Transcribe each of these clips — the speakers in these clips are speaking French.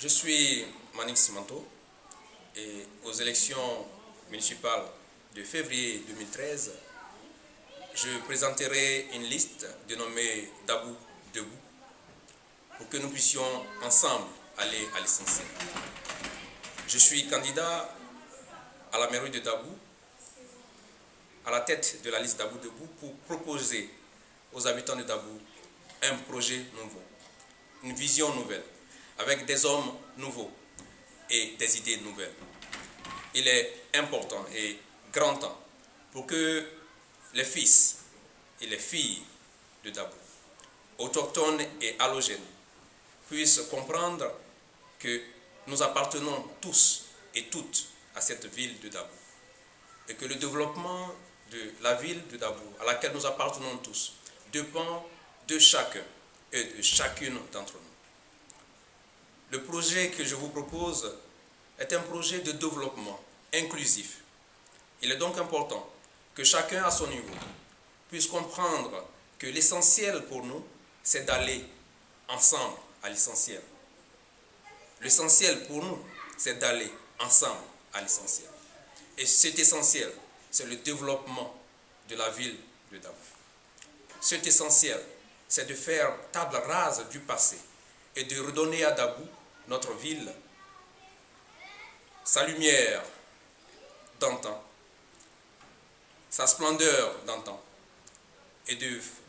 Je suis Manik Simanto et aux élections municipales de février 2013, je présenterai une liste dénommée Dabou Debout pour que nous puissions ensemble aller à l'essentiel. Je suis candidat à la mairie de Dabou, à la tête de la liste Dabou Debout, pour proposer aux habitants de Dabou un projet nouveau, une vision nouvelle, avec des hommes nouveaux et des idées nouvelles. Il est important et grand temps pour que les fils et les filles de Dabou, autochtones et allogènes, puissent comprendre que nous appartenons tous et toutes à cette ville de Dabou et que le développement de la ville de Dabou, à laquelle nous appartenons tous, dépend de chacun et de chacune d'entre nous. Le projet que je vous propose est un projet de développement inclusif. Il est donc important que chacun à son niveau puisse comprendre que l'essentiel pour nous, c'est d'aller ensemble à l'essentiel. L'essentiel pour nous, c'est d'aller ensemble à l'essentiel. Et cet essentiel, c'est le développement de la ville de Dabou. Cet essentiel, c'est de faire table rase du passé et de redonner à Dabou, notre ville, sa lumière d'antan, sa splendeur d'antan, et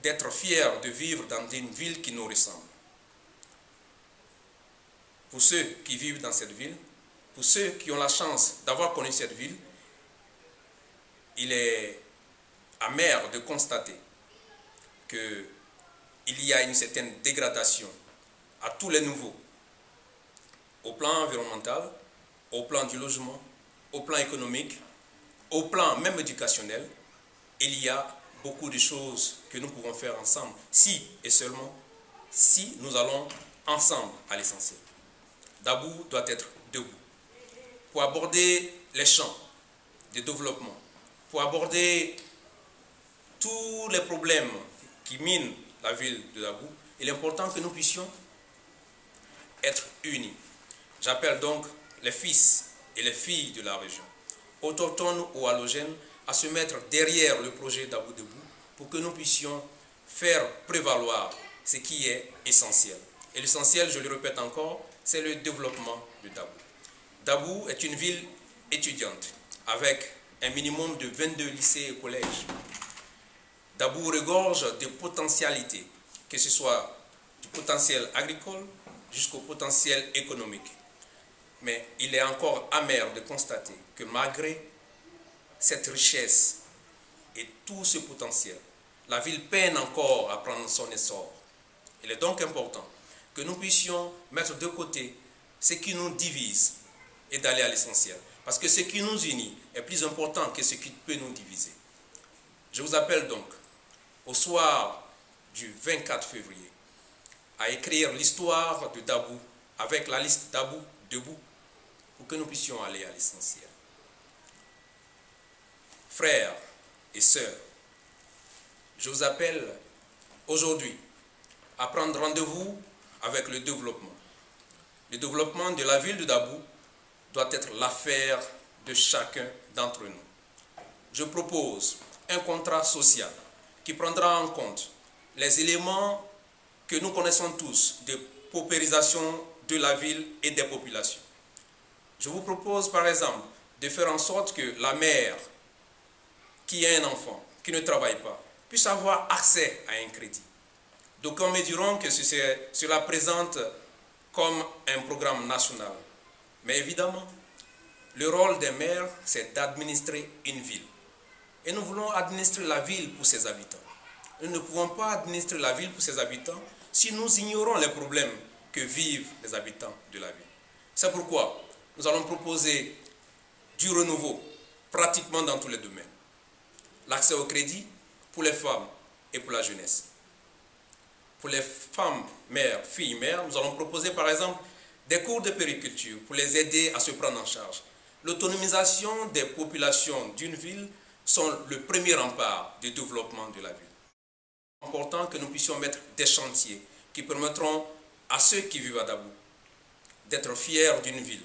d'être fier de vivre dans une ville qui nous ressemble. Pour ceux qui vivent dans cette ville, pour ceux qui ont la chance d'avoir connu cette ville, il est amer de constater qu'il y a une certaine dégradation à tous les niveaux, au plan environnemental, au plan du logement, au plan économique, au plan même éducationnel. Il y a beaucoup de choses que nous pouvons faire ensemble, si et seulement si nous allons ensemble à l'essentiel. Dabou doit être debout. Pour aborder les champs de développement, pour aborder tous les problèmes qui minent la ville de Dabou, il est important que nous puissions être unis. J'appelle donc les fils et les filles de la région, autochtones ou allogènes, à se mettre derrière le projet Dabou Debout pour que nous puissions faire prévaloir ce qui est essentiel. Et l'essentiel, je le répète encore, c'est le développement de Dabou. Dabou est une ville étudiante avec un minimum de 22 lycées et collèges. Dabou regorge de potentialités, que ce soit du potentiel agricole jusqu'au potentiel économique. Mais il est encore amer de constater que malgré cette richesse et tout ce potentiel, la ville peine encore à prendre son essor. Il est donc important que nous puissions mettre de côté ce qui nous divise et d'aller à l'essentiel. Parce que ce qui nous unit est plus important que ce qui peut nous diviser. Je vous appelle donc, au soir du 24 février, à écrire l'histoire de Dabou avec la liste Dabou Debout pour que nous puissions aller à l'essentiel. Frères et sœurs, je vous appelle aujourd'hui à prendre rendez-vous avec le développement. Le développement de la ville de Dabou doit être l'affaire de chacun d'entre nous. Je propose un contrat social qui prendra en compte les éléments que nous connaissons tous de paupérisation de la ville et des populations. Je vous propose par exemple de faire en sorte que la mère qui a un enfant, qui ne travaille pas, puisse avoir accès à un crédit. D'aucuns me diront que cela présente comme un programme national. Mais évidemment, le rôle des maires, c'est d'administrer une ville. Et nous voulons administrer la ville pour ses habitants. Nous ne pouvons pas administrer la ville pour ses habitants si nous ignorons les problèmes que vivent les habitants de la ville. C'est pourquoi nous allons proposer du renouveau pratiquement dans tous les domaines. L'accès au crédit pour les femmes et pour la jeunesse. Pour les femmes mères, filles mères, nous allons proposer par exemple des cours de périculture pour les aider à se prendre en charge. L'autonomisation des populations d'une ville sont le premier rempart du développement de la ville. Il est important que nous puissions mettre des chantiers qui permettront à ceux qui vivent à Dabou d'être fiers d'une ville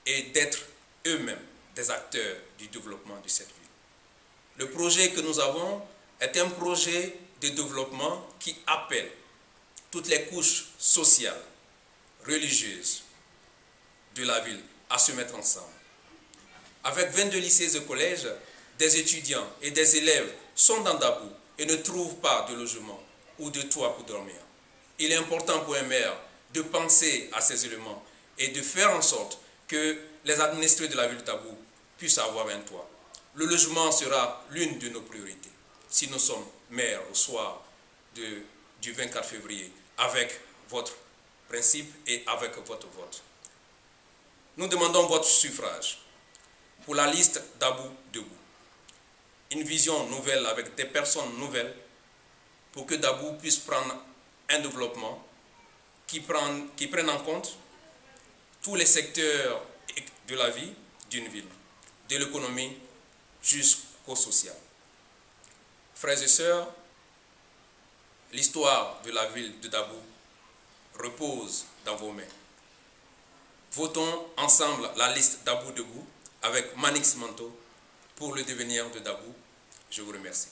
et d'être eux-mêmes des acteurs du développement de cette ville. Le projet que nous avons est un projet de développement qui appelle toutes les couches sociales, religieuses de la ville à se mettre ensemble. Avec 22 lycées et collèges, des étudiants et des élèves sont dans Dabou et ne trouvent pas de logement ou de toit pour dormir. Il est important pour un maire de penser à ces éléments et de faire en sorte que les administrés de la ville de Dabou puissent avoir un toit. Le logement sera l'une de nos priorités. Si nous sommes maires au soir du 24 février, avec votre principe et avec votre vote. Nous demandons votre suffrage pour la liste Dabou Debout. Une vision nouvelle avec des personnes nouvelles pour que Dabou puisse prendre un développement qui prenne en compte tous les secteurs de la vie d'une ville, de l'économie jusqu'au social. Frères et sœurs, l'histoire de la ville de Dabou repose dans vos mains. Votons ensemble la liste Dabou Debout avec Manix Manto pour le devenir de Dabou. Je vous remercie.